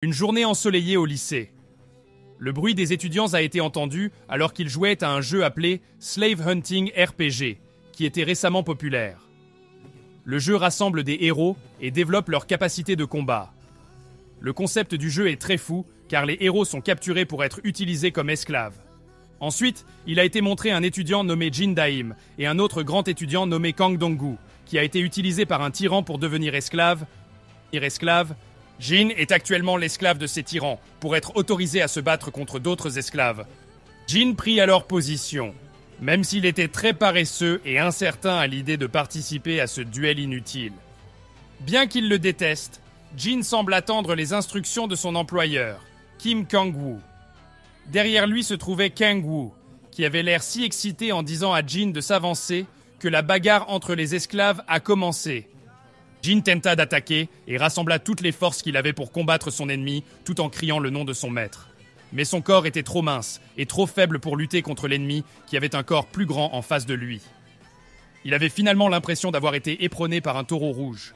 Une journée ensoleillée au lycée. Le bruit des étudiants a été entendu alors qu'ils jouaient à un jeu appelé Slave Hunting RPG, qui était récemment populaire. Le jeu rassemble des héros et développe leurs capacités de combat. Le concept du jeu est très fou, car les héros sont capturés pour être utilisés comme esclaves. Ensuite, il a été montré un étudiant nommé Jin Daim et un autre grand étudiant nommé Kang Dong-gu, qui a été utilisé par un tyran pour devenir esclave. Jin est actuellement l'esclave de ces tyrans, pour être autorisé à se battre contre d'autres esclaves. Jin prit alors position. Même s'il était très paresseux et incertain à l'idée de participer à ce duel inutile. Bien qu'il le déteste, Jin semble attendre les instructions de son employeur, Kim Kang-woo. Derrière lui se trouvait Kang-woo, qui avait l'air si excité en disant à Jin de s'avancer que la bagarre entre les esclaves a commencé. Jin tenta d'attaquer et rassembla toutes les forces qu'il avait pour combattre son ennemi tout en criant le nom de son maître. Mais son corps était trop mince et trop faible pour lutter contre l'ennemi qui avait un corps plus grand en face de lui. Il avait finalement l'impression d'avoir été éperonné par un taureau rouge.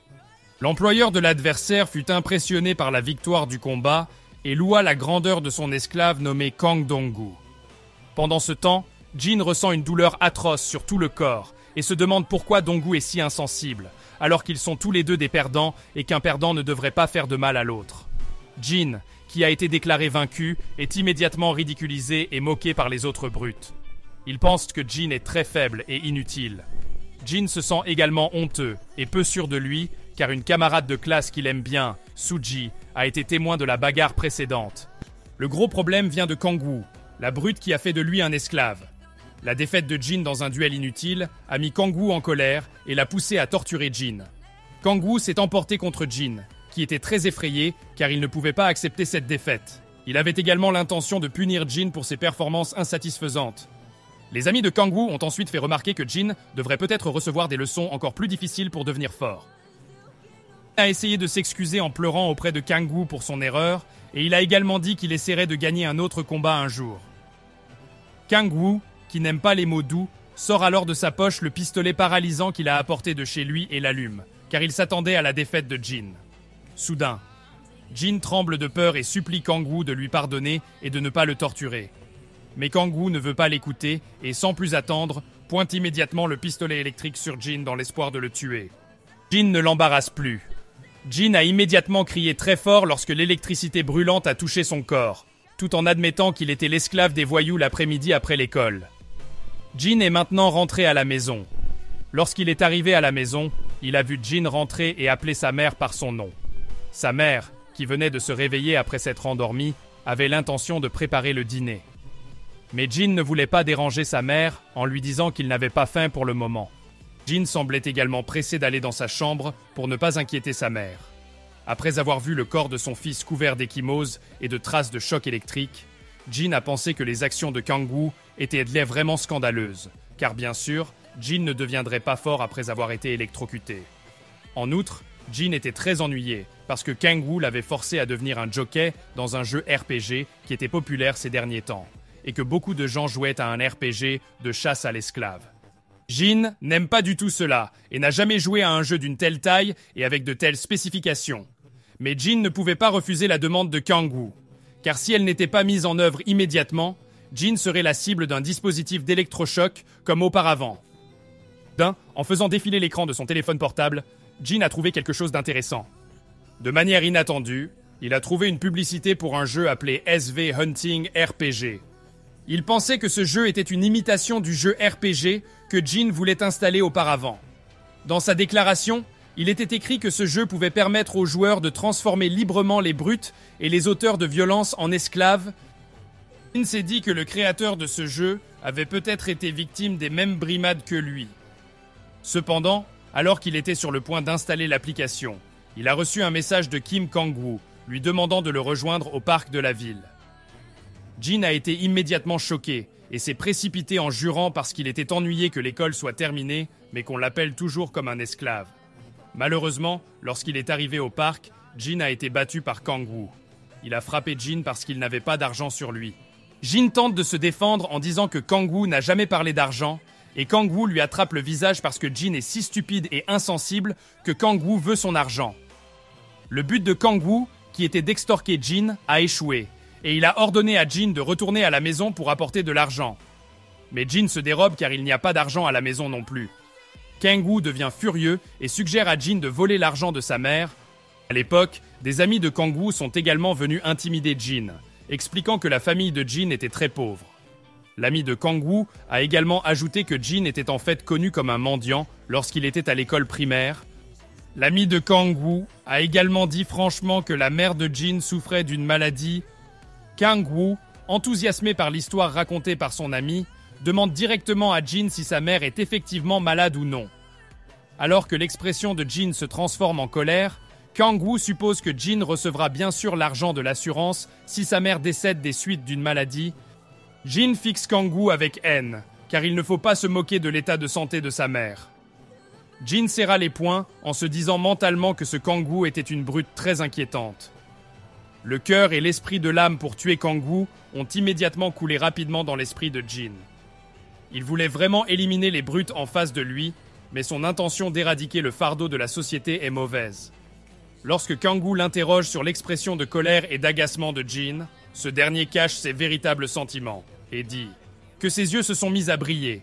L'employeur de l'adversaire fut impressionné par la victoire du combat et loua la grandeur de son esclave nommé Kang Dong-gu. Pendant ce temps, Jin ressent une douleur atroce sur tout le corps et se demande pourquoi Dong-gu est si insensible, alors qu'ils sont tous les deux des perdants et qu'un perdant ne devrait pas faire de mal à l'autre. Jin, qui a été déclaré vaincu, est immédiatement ridiculisé et moqué par les autres brutes. Ils pensent que Jin est très faible et inutile. Jin se sent également honteux et peu sûr de lui, car une camarade de classe qu'il aime bien, Suji, a été témoin de la bagarre précédente. Le gros problème vient de Kang-woo, la brute qui a fait de lui un esclave. La défaite de Jin dans un duel inutile a mis Kang-woo en colère et l'a poussé à torturer Jin. Kang-woo s'est emporté contre Jin, qui était très effrayé car il ne pouvait pas accepter cette défaite. Il avait également l'intention de punir Jin pour ses performances insatisfaisantes. Les amis de Kang-woo ont ensuite fait remarquer que Jin devrait peut-être recevoir des leçons encore plus difficiles pour devenir fort. Il a essayé de s'excuser en pleurant auprès de Kang-woo pour son erreur et il a également dit qu'il essaierait de gagner un autre combat un jour. Kang-woo, qui n'aime pas les mots doux, sort alors de sa poche le pistolet paralysant qu'il a apporté de chez lui et l'allume, car il s'attendait à la défaite de Jin. Soudain, Jin tremble de peur et supplie Kang-woo de lui pardonner et de ne pas le torturer. Mais Kang-woo ne veut pas l'écouter et sans plus attendre, pointe immédiatement le pistolet électrique sur Jin dans l'espoir de le tuer. Jin ne l'embarrasse plus. Jin a immédiatement crié très fort lorsque l'électricité brûlante a touché son corps, tout en admettant qu'il était l'esclave des voyous l'après-midi après l'école. Jin est maintenant rentré à la maison. Lorsqu'il est arrivé à la maison, il a vu Jin rentrer et appeler sa mère par son nom. Sa mère, qui venait de se réveiller après s'être endormie, avait l'intention de préparer le dîner. Mais Jin ne voulait pas déranger sa mère en lui disant qu'il n'avait pas faim pour le moment. Jin semblait également pressé d'aller dans sa chambre pour ne pas inquiéter sa mère. Après avoir vu le corps de son fils couvert d'échymoses et de traces de choc électrique, Jin a pensé que les actions de Kang-woo étaient vraiment scandaleuses, car bien sûr, Jin ne deviendrait pas fort après avoir été électrocuté. En outre, Jin était très ennuyé, parce que Kang-woo l'avait forcé à devenir un jockey dans un jeu RPG qui était populaire ces derniers temps, et que beaucoup de gens jouaient à un RPG de chasse à l'esclave. Jin n'aime pas du tout cela, et n'a jamais joué à un jeu d'une telle taille et avec de telles spécifications. Mais Jin ne pouvait pas refuser la demande de Kang-woo, car si elle n'était pas mise en œuvre immédiatement, Jin serait la cible d'un dispositif d'électrochoc comme auparavant. En faisant défiler l'écran de son téléphone portable, Jin a trouvé quelque chose d'intéressant. De manière inattendue, il a trouvé une publicité pour un jeu appelé SV Hunting RPG. Il pensait que ce jeu était une imitation du jeu RPG que Jin voulait installer auparavant. Dans sa déclaration, il était écrit que ce jeu pouvait permettre aux joueurs de transformer librement les brutes et les auteurs de violence en esclaves. Jin s'est dit que le créateur de ce jeu avait peut-être été victime des mêmes brimades que lui. Cependant, alors qu'il était sur le point d'installer l'application, il a reçu un message de Kim Kang-woo, lui demandant de le rejoindre au parc de la ville. Jin a été immédiatement choqué et s'est précipité en jurant parce qu'il était ennuyé que l'école soit terminée, mais qu'on l'appelle toujours comme un esclave. Malheureusement, lorsqu'il est arrivé au parc, Jin a été battu par Kang-woo. Il a frappé Jin parce qu'il n'avait pas d'argent sur lui. Jin tente de se défendre en disant que Kang-woo n'a jamais parlé d'argent, et Kang-woo lui attrape le visage parce que Jin est si stupide et insensible que Kang-woo veut son argent. Le but de Kang-woo qui était d'extorquer Jin, a échoué, et il a ordonné à Jin de retourner à la maison pour apporter de l'argent. Mais Jin se dérobe car il n'y a pas d'argent à la maison non plus. Kang-woo devient furieux et suggère à Jin de voler l'argent de sa mère. À l'époque, des amis de Kang-woo sont également venus intimider Jin, expliquant que la famille de Jin était très pauvre. L'ami de Kang-woo a également ajouté que Jin était en fait connu comme un mendiant lorsqu'il était à l'école primaire. L'ami de Kang-woo a également dit franchement que la mère de Jin souffrait d'une maladie. Kang-woo, enthousiasmé par l'histoire racontée par son ami, demande directement à Jin si sa mère est effectivement malade ou non. Alors que l'expression de Jin se transforme en colère, Kang-woo suppose que Jin recevra bien sûr l'argent de l'assurance si sa mère décède des suites d'une maladie. Jin fixe Kang-woo avec haine, car il ne faut pas se moquer de l'état de santé de sa mère. Jin serra les poings en se disant mentalement que ce Kang-woo était une brute très inquiétante. Le cœur et l'esprit de l'âme pour tuer Kang-woo ont immédiatement coulé rapidement dans l'esprit de Jin. Il voulait vraiment éliminer les brutes en face de lui, mais son intention d'éradiquer le fardeau de la société est mauvaise. Lorsque Kang-woo l'interroge sur l'expression de colère et d'agacement de Jin, ce dernier cache ses véritables sentiments et dit que ses yeux se sont mis à briller.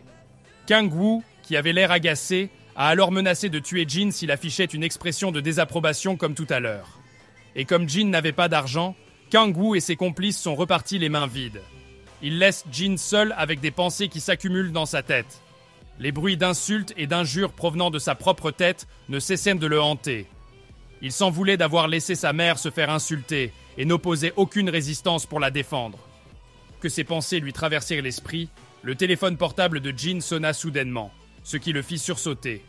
Kang-woo, qui avait l'air agacé, a alors menacé de tuer Jin s'il affichait une expression de désapprobation comme tout à l'heure. Et comme Jin n'avait pas d'argent, Kang-woo et ses complices sont repartis les mains vides. Il laisse Jin seul avec des pensées qui s'accumulent dans sa tête. Les bruits d'insultes et d'injures provenant de sa propre tête ne cessaient de le hanter. Il s'en voulait d'avoir laissé sa mère se faire insulter et n'opposait aucune résistance pour la défendre. Que ces pensées lui traversèrent l'esprit, le téléphone portable de Jin sonna soudainement, ce qui le fit sursauter.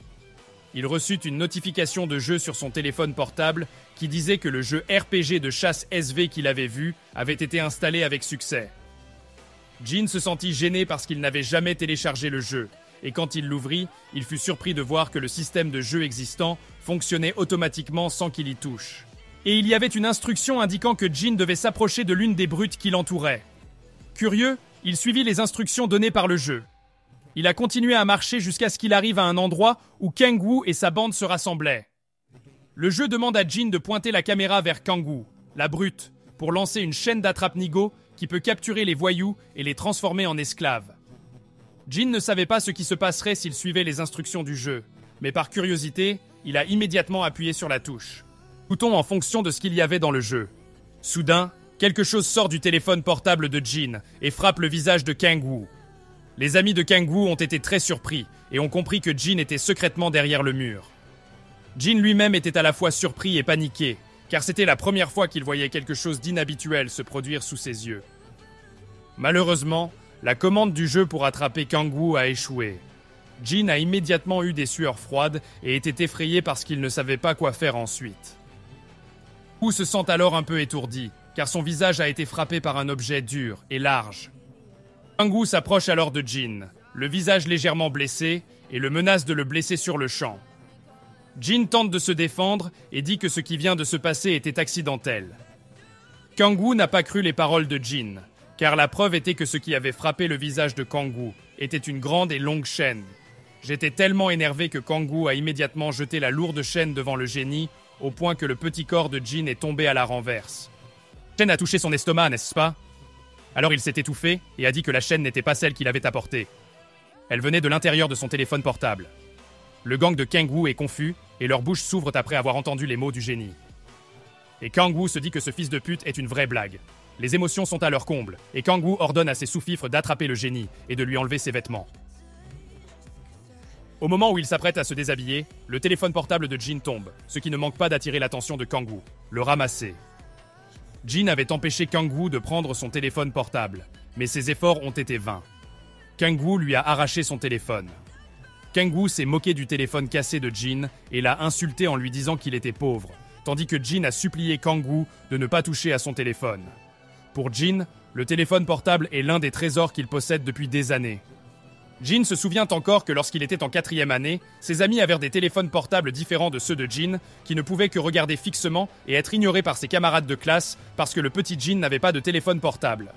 Il reçut une notification de jeu sur son téléphone portable qui disait que le jeu RPG de chasse SV qu'il avait vu avait été installé avec succès. Jin se sentit gêné parce qu'il n'avait jamais téléchargé le jeu, et quand il l'ouvrit, il fut surpris de voir que le système de jeu existant fonctionnait automatiquement sans qu'il y touche. Et il y avait une instruction indiquant que Jin devait s'approcher de l'une des brutes qui l'entouraient. Curieux, il suivit les instructions données par le jeu. Il a continué à marcher jusqu'à ce qu'il arrive à un endroit où Kang-woo et sa bande se rassemblaient. Le jeu demande à Jin de pointer la caméra vers Kang-woo, la brute, pour lancer une chaîne d'attrape-nigo qui peut capturer les voyous et les transformer en esclaves. Jin ne savait pas ce qui se passerait s'il suivait les instructions du jeu, mais par curiosité, il a immédiatement appuyé sur la touche. Bouton en fonction de ce qu'il y avait dans le jeu. Soudain, quelque chose sort du téléphone portable de Jin et frappe le visage de Kang-woo. Les amis de Kang-woo ont été très surpris et ont compris que Jin était secrètement derrière le mur. Jin lui-même était à la fois surpris et paniqué, car c'était la première fois qu'il voyait quelque chose d'inhabituel se produire sous ses yeux. Malheureusement, la commande du jeu pour attraper Kang-woo a échoué. Jin a immédiatement eu des sueurs froides et était effrayé parce qu'il ne savait pas quoi faire ensuite. Kang-woo se sent alors un peu étourdi, car son visage a été frappé par un objet dur et large. Kang-woo s'approche alors de Jin, le visage légèrement blessé, et le menace de le blesser sur le champ. Jin tente de se défendre et dit que ce qui vient de se passer était accidentel. Kang-woo n'a pas cru les paroles de Jin, car la preuve était que ce qui avait frappé le visage de Kang-woo était une grande et longue chaîne. J'étais tellement énervé que Kang-woo a immédiatement jeté la lourde chaîne devant le génie, au point que le petit corps de Jin est tombé à la renverse. La chaîne a touché son estomac, n'est-ce pas? Alors il s'est étouffé et a dit que la chaîne n'était pas celle qu'il avait apportée. Elle venait de l'intérieur de son téléphone portable. Le gang de Kang-woo est confus et leurs bouches s'ouvrent après avoir entendu les mots du génie. Et Kang-woo se dit que ce fils de pute est une vraie blague. Les émotions sont à leur comble et Kang-woo ordonne à ses sous-fifres d'attraper le génie et de lui enlever ses vêtements. Au moment où il s'apprête à se déshabiller, le téléphone portable de Jin tombe, ce qui ne manque pas d'attirer l'attention de Kang-woo. Le ramasser. Jin avait empêché Kang-woo de prendre son téléphone portable, mais ses efforts ont été vains. Kang-woo lui a arraché son téléphone. Kang-woo s'est moqué du téléphone cassé de Jin et l'a insulté en lui disant qu'il était pauvre, tandis que Jin a supplié Kang-woo de ne pas toucher à son téléphone. Pour Jin, le téléphone portable est l'un des trésors qu'il possède depuis des années. Jin se souvient encore que lorsqu'il était en 4e année, ses amis avaient des téléphones portables différents de ceux de Jin, qui ne pouvaient que regarder fixement et être ignorés par ses camarades de classe parce que le petit Jin n'avait pas de téléphone portable.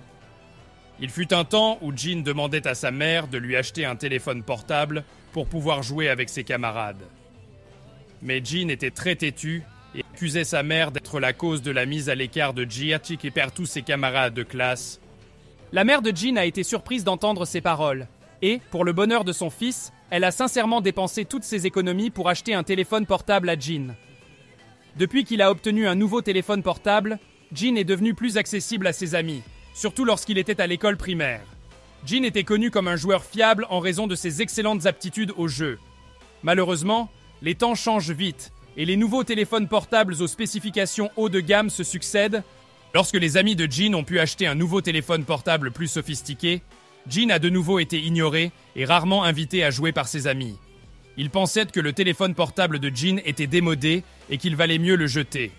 Il fut un temps où Jin demandait à sa mère de lui acheter un téléphone portable pour pouvoir jouer avec ses camarades. Mais Jin était très têtu et accusait sa mère d'être la cause de la mise à l'écart de Jin et perd tous ses camarades de classe. La mère de Jin a été surprise d'entendre ces paroles. Et, pour le bonheur de son fils, elle a sincèrement dépensé toutes ses économies pour acheter un téléphone portable à Jin. Depuis qu'il a obtenu un nouveau téléphone portable, Jin est devenu plus accessible à ses amis, surtout lorsqu'il était à l'école primaire. Jin était connu comme un joueur fiable en raison de ses excellentes aptitudes au jeu. Malheureusement, les temps changent vite et les nouveaux téléphones portables aux spécifications haut de gamme se succèdent. Lorsque les amis de Jin ont pu acheter un nouveau téléphone portable plus sophistiqué, Jin a de nouveau été ignoré et rarement invité à jouer par ses amis. Il pensait que le téléphone portable de Jin était démodé et qu'il valait mieux le jeter.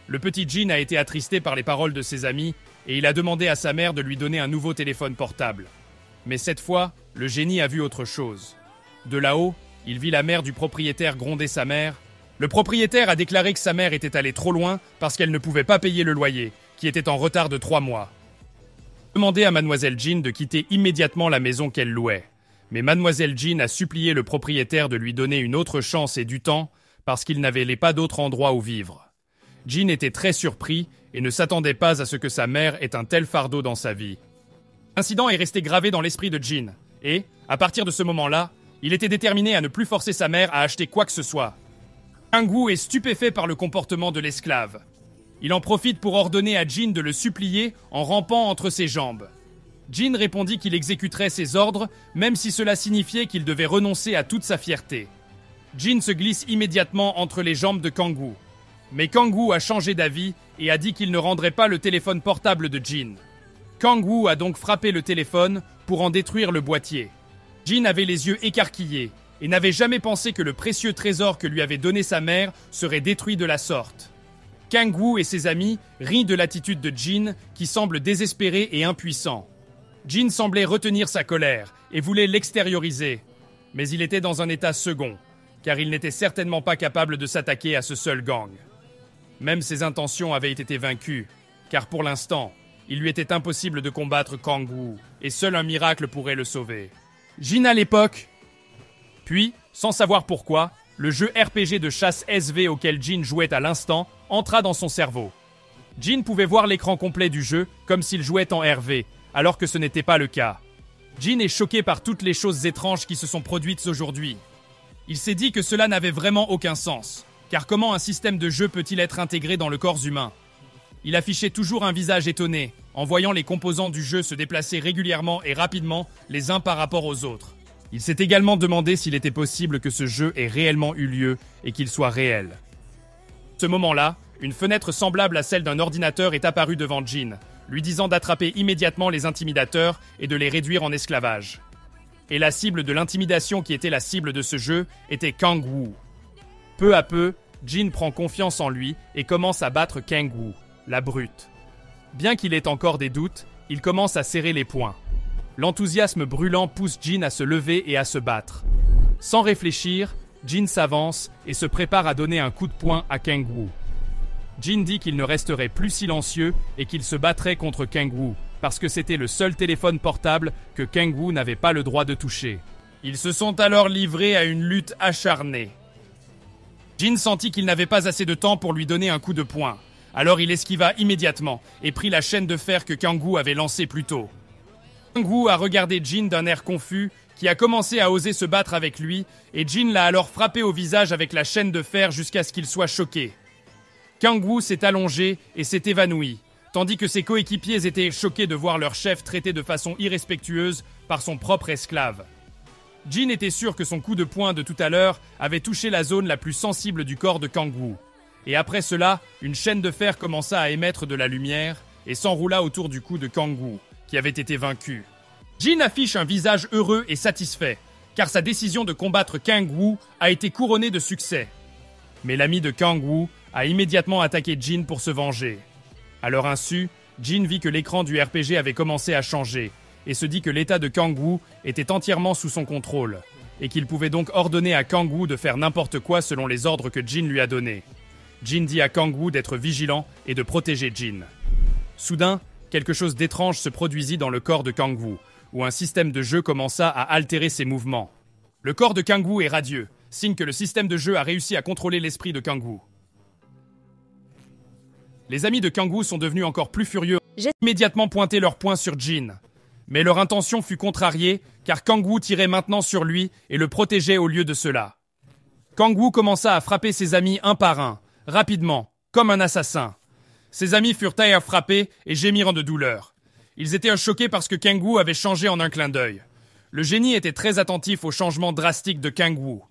Le petit Jin a été attristé par les paroles de ses amis et il a demandé à sa mère de lui donner un nouveau téléphone portable. Mais cette fois, le génie a vu autre chose. De là-haut, il vit la mère du propriétaire gronder sa mère. Le propriétaire a déclaré que sa mère était allée trop loin parce qu'elle ne pouvait pas payer le loyer, qui était en retard de 3 mois. Il a demandé à Mademoiselle Jin de quitter immédiatement la maison qu'elle louait. Mais Mademoiselle Jin a supplié le propriétaire de lui donner une autre chance et du temps parce qu'il n'avait pas d'autre endroit où vivre. Jin était très surpris et ne s'attendait pas à ce que sa mère ait un tel fardeau dans sa vie. L'incident est resté gravé dans l'esprit de Jin et, à partir de ce moment-là, il était déterminé à ne plus forcer sa mère à acheter quoi que ce soit. Kang-woo est stupéfait par le comportement de l'esclave. Il en profite pour ordonner à Jin de le supplier en rampant entre ses jambes. Jin répondit qu'il exécuterait ses ordres, même si cela signifiait qu'il devait renoncer à toute sa fierté. Jin se glisse immédiatement entre les jambes de Kang-woo. Mais Kang-woo a changé d'avis et a dit qu'il ne rendrait pas le téléphone portable de Jin. Kang-woo a donc frappé le téléphone pour en détruire le boîtier. Jin avait les yeux écarquillés et n'avait jamais pensé que le précieux trésor que lui avait donné sa mère serait détruit de la sorte. Kang-woo et ses amis rient de l'attitude de Jin qui semble désespéré et impuissant. Jin semblait retenir sa colère et voulait l'extérioriser, mais il était dans un état second, car il n'était certainement pas capable de s'attaquer à ce seul gang. Même ses intentions avaient été vaincues, car pour l'instant, il lui était impossible de combattre Kang-woo, et seul un miracle pourrait le sauver. Jin à l'époque. Puis, sans savoir pourquoi, le jeu RPG de chasse SV auquel Jin jouait à l'instant entra dans son cerveau. Jin pouvait voir l'écran complet du jeu comme s'il jouait en RV, alors que ce n'était pas le cas. Jin est choqué par toutes les choses étranges qui se sont produites aujourd'hui. Il s'est dit que cela n'avait vraiment aucun sens, car comment un système de jeu peut-il être intégré dans le corps humain ? Il affichait toujours un visage étonné, en voyant les composants du jeu se déplacer régulièrement et rapidement les uns par rapport aux autres. Il s'est également demandé s'il était possible que ce jeu ait réellement eu lieu et qu'il soit réel. À ce moment-là, une fenêtre semblable à celle d'un ordinateur est apparue devant Jin, lui disant d'attraper immédiatement les intimidateurs et de les réduire en esclavage. Et la cible de l'intimidation qui était la cible de ce jeu était Kang-woo. Peu à peu, Jin prend confiance en lui et commence à battre Kang-woo, la brute. Bien qu'il ait encore des doutes, il commence à serrer les poings. L'enthousiasme brûlant pousse Jin à se lever et à se battre. Sans réfléchir, Jin s'avance et se prépare à donner un coup de poing à Kang-woo. Jin dit qu'il ne resterait plus silencieux et qu'il se battrait contre Kang-woo, parce que c'était le seul téléphone portable que Kang-woo n'avait pas le droit de toucher. Ils se sont alors livrés à une lutte acharnée. Jin sentit qu'il n'avait pas assez de temps pour lui donner un coup de poing. Alors il esquiva immédiatement et prit la chaîne de fer que Kang-woo avait lancée plus tôt. Kang-woo a regardé Jin d'un air confus, qui a commencé à oser se battre avec lui, et Jin l'a alors frappé au visage avec la chaîne de fer jusqu'à ce qu'il soit choqué. Kang-woo s'est allongé et s'est évanoui, tandis que ses coéquipiers étaient choqués de voir leur chef traité de façon irrespectueuse par son propre esclave. Jin était sûr que son coup de poing de tout à l'heure avait touché la zone la plus sensible du corps de Kang-woo. Et après cela, une chaîne de fer commença à émettre de la lumière et s'enroula autour du cou de Kang-woo, qui avait été vaincu. Jin affiche un visage heureux et satisfait, car sa décision de combattre Kang-woo a été couronnée de succès. Mais l'ami de Kang-woo a immédiatement attaqué Jin pour se venger. À leur insu, Jin vit que l'écran du RPG avait commencé à changer, et se dit que l'état de Kang-woo était entièrement sous son contrôle, et qu'il pouvait donc ordonner à Kang-woo de faire n'importe quoi selon les ordres que Jin lui a donnés. Jin dit à Kang-woo d'être vigilant et de protéger Jin. Soudain, quelque chose d'étrange se produisit dans le corps de Kang-woo, où un système de jeu commença à altérer ses mouvements. Le corps de Kang-woo est radieux, signe que le système de jeu a réussi à contrôler l'esprit de Kang-woo. Les amis de Kang-woo sont devenus encore plus furieux, immédiatement pointé leur poing sur Jin. Mais leur intention fut contrariée, car Kang-woo tirait maintenant sur lui et le protégeait au lieu de cela. Kang-woo commença à frapper ses amis un par un, rapidement, comme un assassin. Ses amis furent à frapper et gémirent de douleur. Ils étaient choqués parce que Kang-woo avait changé en un clin d'œil. Le génie était très attentif au changement drastique de Kang-woo.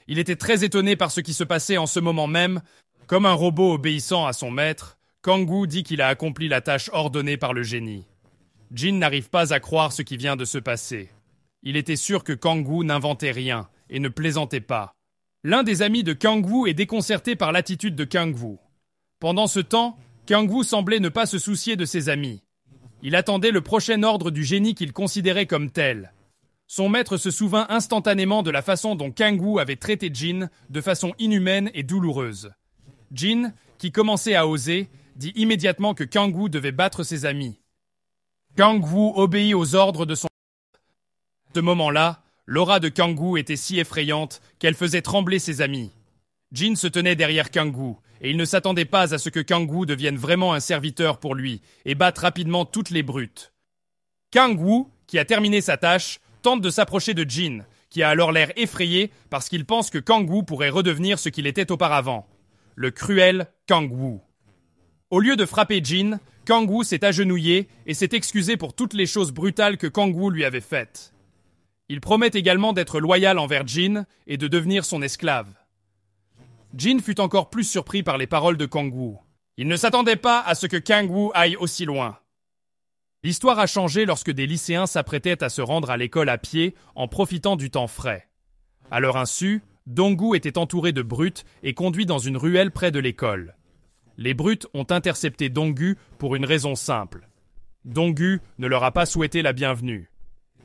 Il était très étonné par ce qui se passait en ce moment même. Comme un robot obéissant à son maître, Kang-woo dit qu'il a accompli la tâche ordonnée par le génie. Jin n'arrive pas à croire ce qui vient de se passer. Il était sûr que Kang-woo n'inventait rien et ne plaisantait pas. L'un des amis de Kang-woo est déconcerté par l'attitude de Kang-woo. Pendant ce temps, Kang-woo semblait ne pas se soucier de ses amis. Il attendait le prochain ordre du génie qu'il considérait comme tel. Son maître se souvint instantanément de la façon dont Kang-woo avait traité Jin de façon inhumaine et douloureuse. Jin, qui commençait à oser, dit immédiatement que Kang-woo devait battre ses amis. Kang-woo obéit aux ordres de son maître. À ce moment-là, l'aura de Kang-woo était si effrayante qu'elle faisait trembler ses amis. Jin se tenait derrière Kang-woo, et il ne s'attendait pas à ce que Kang-woo devienne vraiment un serviteur pour lui et batte rapidement toutes les brutes. Kang-woo, qui a terminé sa tâche, tente de s'approcher de Jin, qui a alors l'air effrayé parce qu'il pense que Kang-woo pourrait redevenir ce qu'il était auparavant. Le cruel Kang-woo. Au lieu de frapper Jin, Kang-woo s'est agenouillé et s'est excusé pour toutes les choses brutales que Kang-woo lui avait faites. Il promet également d'être loyal envers Jin et de devenir son esclave. Jin fut encore plus surpris par les paroles de Kang-woo. Il ne s'attendait pas à ce que Kang-woo aille aussi loin. L'histoire a changé lorsque des lycéens s'apprêtaient à se rendre à l'école à pied en profitant du temps frais. À leur insu, Dong-gu était entouré de brutes et conduit dans une ruelle près de l'école. Les brutes ont intercepté Dong-gu pour une raison simple. Dong-gu ne leur a pas souhaité la bienvenue.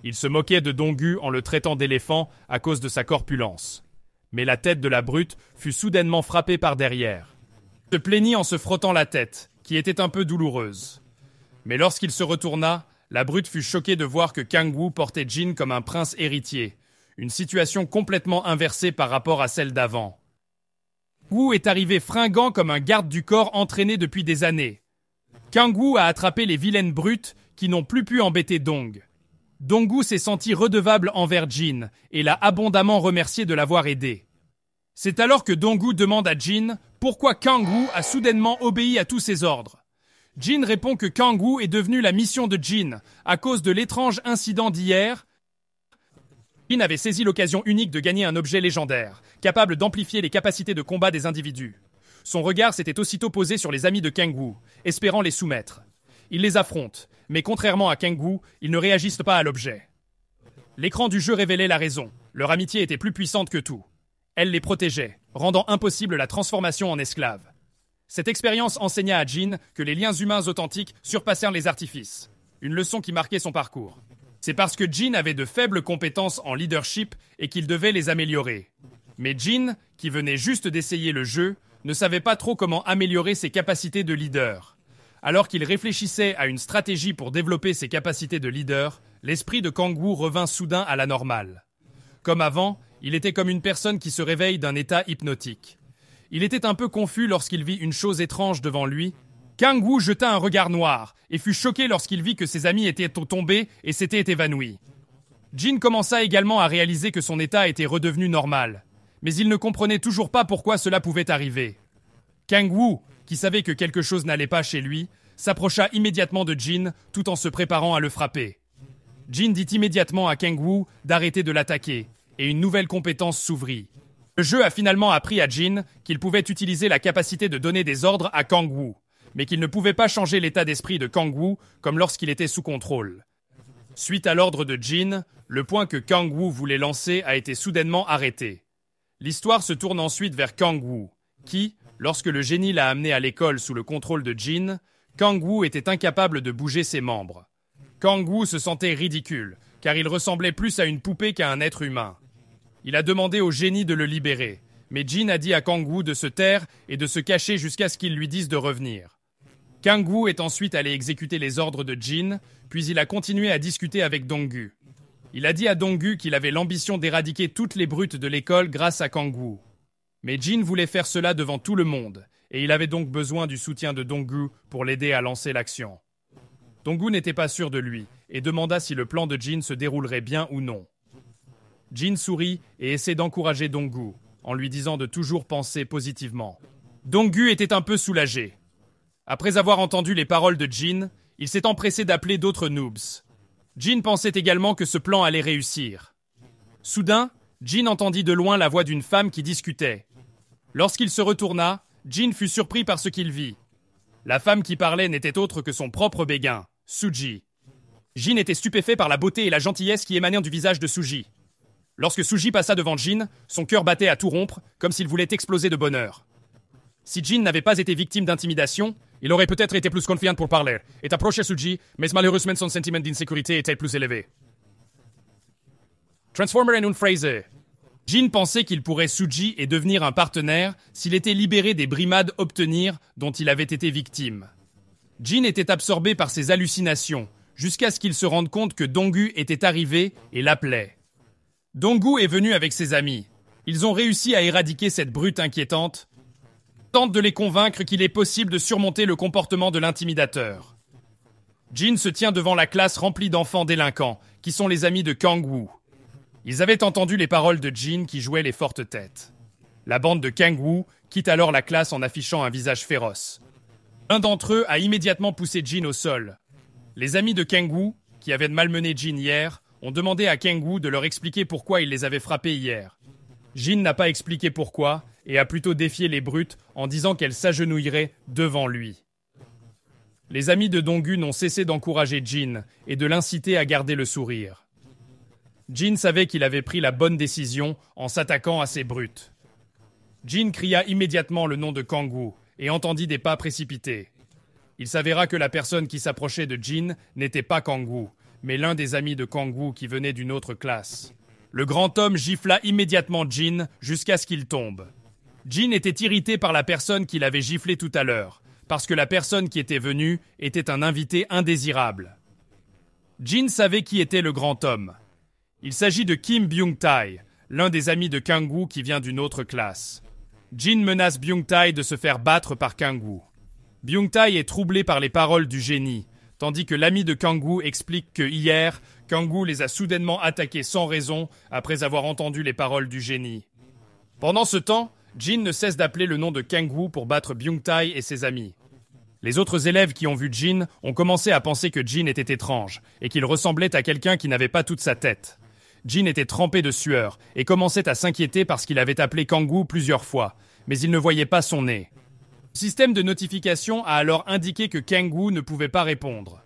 Ils se moquaient de Dong-gu en le traitant d'éléphant à cause de sa corpulence. Mais la tête de la brute fut soudainement frappée par derrière. Il se plaignit en se frottant la tête, qui était un peu douloureuse. Mais lorsqu'il se retourna, la brute fut choquée de voir que Kang-woo portait Jin comme un prince héritier, une situation complètement inversée par rapport à celle d'avant. Kang-woo est arrivé fringant comme un garde du corps entraîné depuis des années. Kang-woo a attrapé les vilaines brutes qui n'ont plus pu embêter Dong. Dong-gu s'est senti redevable envers Jin et l'a abondamment remercié de l'avoir aidé. C'est alors que Dong-gu demande à Jin pourquoi Kang-woo a soudainement obéi à tous ses ordres. Jin répond que Kang-woo est devenu la mission de Jin à cause de l'étrange incident d'hier. Jin avait saisi l'occasion unique de gagner un objet légendaire, capable d'amplifier les capacités de combat des individus. Son regard s'était aussitôt posé sur les amis de Kang-woo, espérant les soumettre. Il les affronte, mais contrairement à Kang-woo, ils ne réagissent pas à l'objet. L'écran du jeu révélait la raison. Leur amitié était plus puissante que tout. Elle les protégeait, rendant impossible la transformation en esclaves. Cette expérience enseigna à Jin que les liens humains authentiques surpassèrent les artifices. Une leçon qui marquait son parcours. C'est parce que Jin avait de faibles compétences en leadership et qu'il devait les améliorer. Mais Jin, qui venait juste d'essayer le jeu, ne savait pas trop comment améliorer ses capacités de leader. Alors qu'il réfléchissait à une stratégie pour développer ses capacités de leader, l'esprit de Kang-woo revint soudain à la normale. Comme avant, il était comme une personne qui se réveille d'un état hypnotique. Il était un peu confus lorsqu'il vit une chose étrange devant lui. Kang-woo jeta un regard noir et fut choqué lorsqu'il vit que ses amis étaient tombés et s'étaient évanouis. Jin commença également à réaliser que son état était redevenu normal, mais il ne comprenait toujours pas pourquoi cela pouvait arriver. Kang-woo, qui savait que quelque chose n'allait pas chez lui, s'approcha immédiatement de Jin tout en se préparant à le frapper. Jin dit immédiatement à Kang-woo d'arrêter de l'attaquer, et une nouvelle compétence s'ouvrit. Le jeu a finalement appris à Jin qu'il pouvait utiliser la capacité de donner des ordres à Kang-woo, mais qu'il ne pouvait pas changer l'état d'esprit de Kang-woo comme lorsqu'il était sous contrôle. Suite à l'ordre de Jin, le point que Kang-woo voulait lancer a été soudainement arrêté. L'histoire se tourne ensuite vers Kang-woo, qui, lorsque le génie l'a amené à l'école sous le contrôle de Jin, Kang-woo était incapable de bouger ses membres. Kang-woo se sentait ridicule, car il ressemblait plus à une poupée qu'à un être humain. Il a demandé au génie de le libérer, mais Jin a dit à Kang-woo de se taire et de se cacher jusqu'à ce qu'il lui dise de revenir. Kang-woo est ensuite allé exécuter les ordres de Jin, puis il a continué à discuter avec Dong-gu. Il a dit à Dong-gu qu'il avait l'ambition d'éradiquer toutes les brutes de l'école grâce à Kang-woo. Mais Jin voulait faire cela devant tout le monde, et il avait donc besoin du soutien de Dong-gu pour l'aider à lancer l'action. Dong-gu n'était pas sûr de lui et demanda si le plan de Jin se déroulerait bien ou non. Jin sourit et essaie d'encourager Dong-gu, en lui disant de toujours penser positivement. Dong-gu était un peu soulagé. Après avoir entendu les paroles de Jin, il s'est empressé d'appeler d'autres noobs. Jin pensait également que ce plan allait réussir. Soudain, Jin entendit de loin la voix d'une femme qui discutait. Lorsqu'il se retourna, Jin fut surpris par ce qu'il vit. La femme qui parlait n'était autre que son propre béguin, Suji. Jin était stupéfait par la beauté et la gentillesse qui émanaient du visage de Suji. Lorsque Suji passa devant Jin, son cœur battait à tout rompre, comme s'il voulait exploser de bonheur. Si Jin n'avait pas été victime d'intimidation, il aurait peut-être été plus confiant pour parler et approcher Suji, mais malheureusement son sentiment d'insécurité était plus élevé. Transformer en une phrase. Jin pensait qu'il pourrait Suji et devenir un partenaire s'il était libéré des brimades obtenir dont il avait été victime. Jin était absorbé par ses hallucinations, jusqu'à ce qu'il se rende compte que Dong-gu était arrivé et l'appelait. Dong-gu est venu avec ses amis. Ils ont réussi à éradiquer cette brute inquiétante. Tente de les convaincre qu'il est possible de surmonter le comportement de l'intimidateur. Jin se tient devant la classe remplie d'enfants délinquants, qui sont les amis de Kang-woo. Ils avaient entendu les paroles de Jin qui jouait les fortes têtes. La bande de Kang-woo quitte alors la classe en affichant un visage féroce. L'un d'entre eux a immédiatement poussé Jin au sol. Les amis de Kang-woo, qui avaient malmené Jin hier, ont demandé à Kang-woo de leur expliquer pourquoi il les avait frappés hier. Jin n'a pas expliqué pourquoi et a plutôt défié les brutes en disant qu'elles s'agenouilleraient devant lui. Les amis de Dong-gu n'ont cessé d'encourager Jin et de l'inciter à garder le sourire. Jin savait qu'il avait pris la bonne décision en s'attaquant à ces brutes. Jin cria immédiatement le nom de Kang-woo et entendit des pas précipités. Il s'avéra que la personne qui s'approchait de Jin n'était pas Kang-woo, mais l'un des amis de Kang-woo qui venait d'une autre classe. Le grand homme gifla immédiatement Jin jusqu'à ce qu'il tombe. Jin était irrité par la personne qui l'avait giflé tout à l'heure, parce que la personne qui était venue était un invité indésirable. Jin savait qui était le grand homme. Il s'agit de Kim Byung-tae, l'un des amis de Kang-woo qui vient d'une autre classe. Jin menace Byung-tae de se faire battre par Kang-woo. Byung-tae est troublé par les paroles du génie, tandis que l'ami de Kang-woo explique que hier, Kang-woo les a soudainement attaqués sans raison après avoir entendu les paroles du génie. Pendant ce temps, Jin ne cesse d'appeler le nom de Kang-woo pour battre Byung-tae et ses amis. Les autres élèves qui ont vu Jin ont commencé à penser que Jin était étrange et qu'il ressemblait à quelqu'un qui n'avait pas toute sa tête. Jin était trempé de sueur et commençait à s'inquiéter parce qu'il avait appelé Kang-woo plusieurs fois, mais il ne voyait pas son nez. Le système de notification a alors indiqué que Kang-woo ne pouvait pas répondre.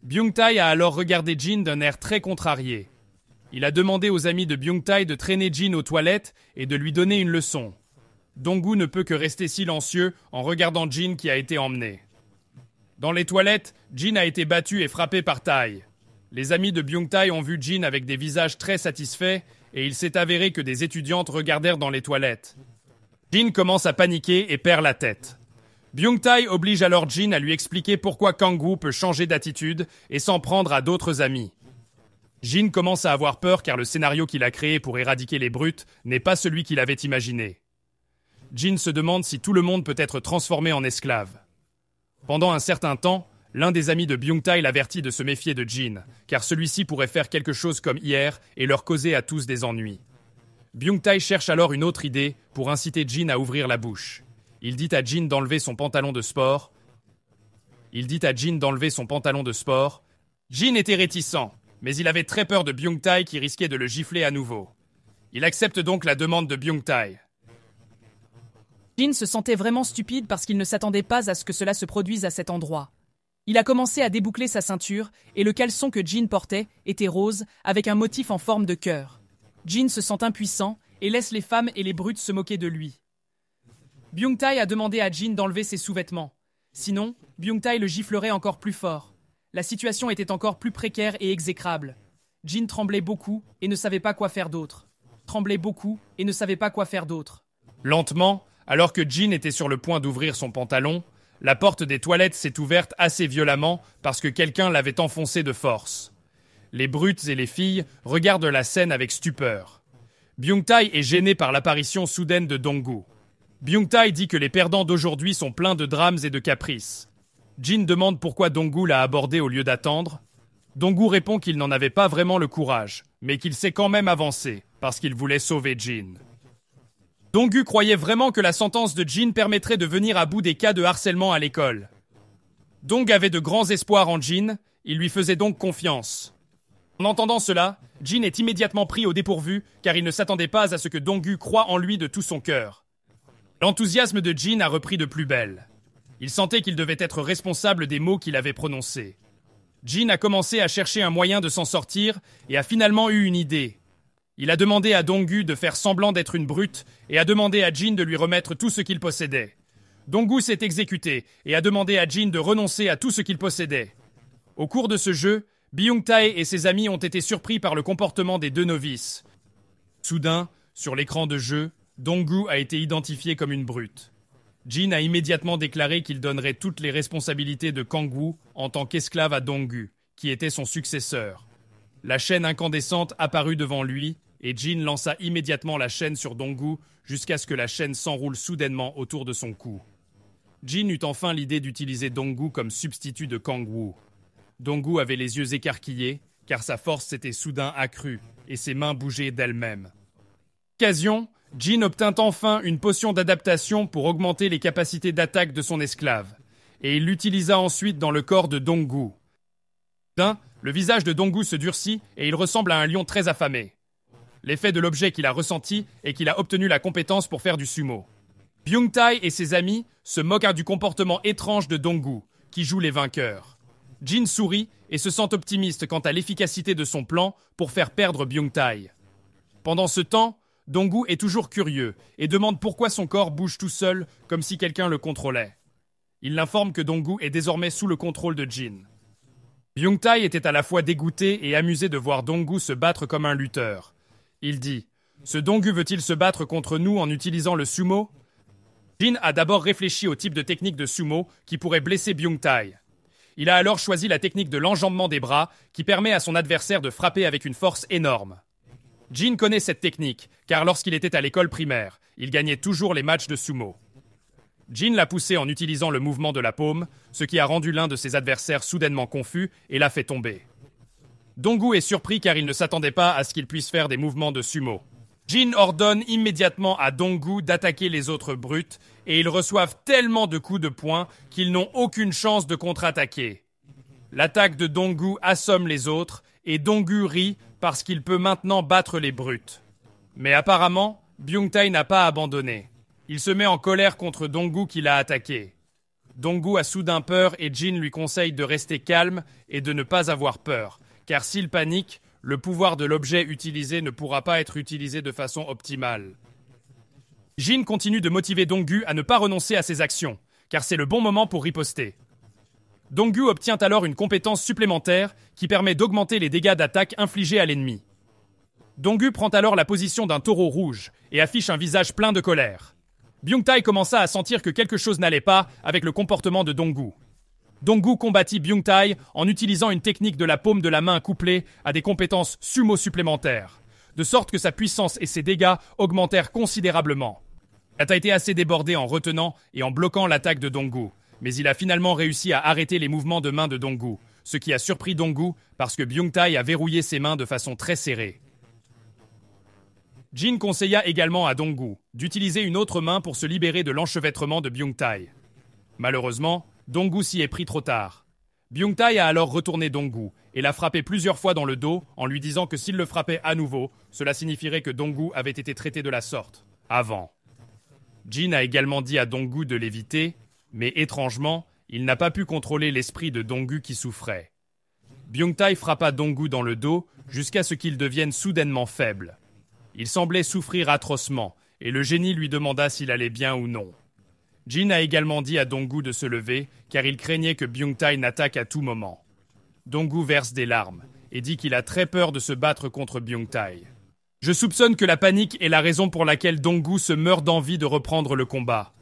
Byung-tae a alors regardé Jin d'un air très contrarié. Il a demandé aux amis de Byung-tae de traîner Jin aux toilettes et de lui donner une leçon. Dong-gu ne peut que rester silencieux en regardant Jin qui a été emmené. Dans les toilettes, Jin a été battu et frappé par Tae. Les amis de Byung-tae ont vu Jin avec des visages très satisfaits et il s'est avéré que des étudiantes regardèrent dans les toilettes. Jin commence à paniquer et perd la tête. Byung-tae oblige alors Jin à lui expliquer pourquoi Kang-woo peut changer d'attitude et s'en prendre à d'autres amis. Jin commence à avoir peur car le scénario qu'il a créé pour éradiquer les brutes n'est pas celui qu'il avait imaginé. Jin se demande si tout le monde peut être transformé en esclave. Pendant un certain temps, l'un des amis de Byung-tae l'avertit de se méfier de Jin, car celui-ci pourrait faire quelque chose comme hier et leur causer à tous des ennuis. Byung-tae cherche alors une autre idée pour inciter Jin à ouvrir la bouche. Il dit à Jin d'enlever son pantalon de sport. Jin était réticent, mais il avait très peur de Byung-tae qui risquait de le gifler à nouveau. Il accepte donc la demande de Byung-tae. Jin se sentait vraiment stupide parce qu'il ne s'attendait pas à ce que cela se produise à cet endroit. Il a commencé à déboucler sa ceinture et le caleçon que Jin portait était rose avec un motif en forme de cœur. Jin se sent impuissant et laisse les femmes et les brutes se moquer de lui. Byung-tae a demandé à Jin d'enlever ses sous-vêtements. Sinon, Byung-tae le giflerait encore plus fort. La situation était encore plus précaire et exécrable. Jin tremblait beaucoup et ne savait pas quoi faire d'autre. Lentement, alors que Jin était sur le point d'ouvrir son pantalon, la porte des toilettes s'est ouverte assez violemment parce que quelqu'un l'avait enfoncée de force. Les brutes et les filles regardent la scène avec stupeur. Byung-tae est gêné par l'apparition soudaine de Dong-gu. Byung-tae dit que les perdants d'aujourd'hui sont pleins de drames et de caprices. Jin demande pourquoi Dong-gu l'a abordé au lieu d'attendre. Dong-gu répond qu'il n'en avait pas vraiment le courage, mais qu'il s'est quand même avancé, parce qu'il voulait sauver Jin. Dong-gu croyait vraiment que la sentence de Jin permettrait de venir à bout des cas de harcèlement à l'école. Dong avait de grands espoirs en Jin, il lui faisait donc confiance. En entendant cela, Jin est immédiatement pris au dépourvu, car il ne s'attendait pas à ce que Dong-gu croie en lui de tout son cœur. L'enthousiasme de Jin a repris de plus belle. Il sentait qu'il devait être responsable des mots qu'il avait prononcés. Jin a commencé à chercher un moyen de s'en sortir et a finalement eu une idée. Il a demandé à Dong-gu de faire semblant d'être une brute et a demandé à Jin de lui remettre tout ce qu'il possédait. Dong-gu s'est exécuté et a demandé à Jin de renoncer à tout ce qu'il possédait. Au cours de ce jeu, Byung-tae et ses amis ont été surpris par le comportement des deux novices. Soudain, sur l'écran de jeu, Dong-gu a été identifié comme une brute. Jin a immédiatement déclaré qu'il donnerait toutes les responsabilités de Kang-woo en tant qu'esclave à Dong-gu, qui était son successeur. La chaîne incandescente apparut devant lui, et Jin lança immédiatement la chaîne sur Dong-gu jusqu'à ce que la chaîne s'enroule soudainement autour de son cou. Jin eut enfin l'idée d'utiliser Dong-gu comme substitut de Kang-woo. Dong-gu avait les yeux écarquillés, car sa force s'était soudain accrue, et ses mains bougeaient d'elles-mêmes. Occasion, Jin obtint enfin une potion d'adaptation pour augmenter les capacités d'attaque de son esclave, et il l'utilisa ensuite dans le corps de Dong-gu. Soudain, le visage de Dong-gu se durcit et il ressemble à un lion très affamé. L'effet de l'objet qu'il a ressenti est qu'il a obtenu la compétence pour faire du sumo. Byung-tae et ses amis se moquent du comportement étrange de Dong-gu, qui joue les vainqueurs. Jin sourit et se sent optimiste quant à l'efficacité de son plan pour faire perdre Byung-tae. Pendant ce temps, Dong-gu est toujours curieux et demande pourquoi son corps bouge tout seul, comme si quelqu'un le contrôlait. Il l'informe que Dong-gu est désormais sous le contrôle de Jin. Byung-tae était à la fois dégoûté et amusé de voir Dong-gu se battre comme un lutteur. Il dit « Ce Dong-gu veut-il se battre contre nous en utilisant le sumo ?» Jin a d'abord réfléchi au type de technique de sumo qui pourrait blesser Byung-tae. Il a alors choisi la technique de l'enjambement des bras qui permet à son adversaire de frapper avec une force énorme. Jin connaît cette technique, car lorsqu'il était à l'école primaire, il gagnait toujours les matchs de sumo. Jin l'a poussé en utilisant le mouvement de la paume, ce qui a rendu l'un de ses adversaires soudainement confus et l'a fait tomber. Dong-gu est surpris car il ne s'attendait pas à ce qu'il puisse faire des mouvements de sumo. Jin ordonne immédiatement à Dong-gu d'attaquer les autres brutes et ils reçoivent tellement de coups de poing qu'ils n'ont aucune chance de contre-attaquer. L'attaque de Dong-gu assomme les autres et Dong-gu rit parce qu'il peut maintenant battre les brutes. Mais apparemment, Byung-tae n'a pas abandonné. Il se met en colère contre Dong-gu qui l'a attaqué. Dong-gu a soudain peur et Jin lui conseille de rester calme et de ne pas avoir peur, car s'il panique, le pouvoir de l'objet utilisé ne pourra pas être utilisé de façon optimale. Jin continue de motiver Dong-gu à ne pas renoncer à ses actions, car c'est le bon moment pour riposter. Dong-gu obtient alors une compétence supplémentaire qui permet d'augmenter les dégâts d'attaque infligés à l'ennemi. Dong-gu prend alors la position d'un taureau rouge et affiche un visage plein de colère. Byung-tae commença à sentir que quelque chose n'allait pas avec le comportement de Dong-gu. Dong-gu combattit Byung-tae en utilisant une technique de la paume de la main couplée à des compétences sumo supplémentaires, de sorte que sa puissance et ses dégâts augmentèrent considérablement. Il a été assez débordé en retenant et en bloquant l'attaque de Dong-gu, mais il a finalement réussi à arrêter les mouvements de main de Dong-gu, ce qui a surpris Dong-gu parce que Byung-tae a verrouillé ses mains de façon très serrée. Jin conseilla également à Dong-gu d'utiliser une autre main pour se libérer de l'enchevêtrement de Byung-tae. Malheureusement, Dong-gu s'y est pris trop tard. Byung-tae a alors retourné Dong-gu et l'a frappé plusieurs fois dans le dos en lui disant que s'il le frappait à nouveau, cela signifierait que Dong-gu avait été traité de la sorte, avant. Jin a également dit à Dong-gu de l'éviter, mais étrangement, il n'a pas pu contrôler l'esprit de Dong-gu qui souffrait. Byung-tae frappa Dong-gu dans le dos jusqu'à ce qu'il devienne soudainement faible. Il semblait souffrir atrocement, et le génie lui demanda s'il allait bien ou non. Jin a également dit à Dong-gu de se lever, car il craignait que Byung-tae n'attaque à tout moment. Dong-gu verse des larmes, et dit qu'il a très peur de se battre contre Byung-tae. Je soupçonne que la panique est la raison pour laquelle Dong-gu se meurt d'envie de reprendre le combat.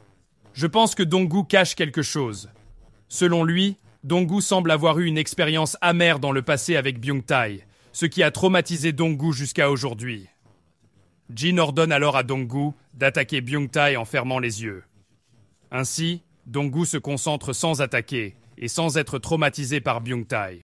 Je pense que Dong-gu cache quelque chose. Selon lui, Dong-gu semble avoir eu une expérience amère dans le passé avec Byung-tae, ce qui a traumatisé Dong-gu jusqu'à aujourd'hui. Jin ordonne alors à Dong-gu d'attaquer Byung-tae en fermant les yeux. Ainsi, Dong-gu se concentre sans attaquer et sans être traumatisé par Byung-tae.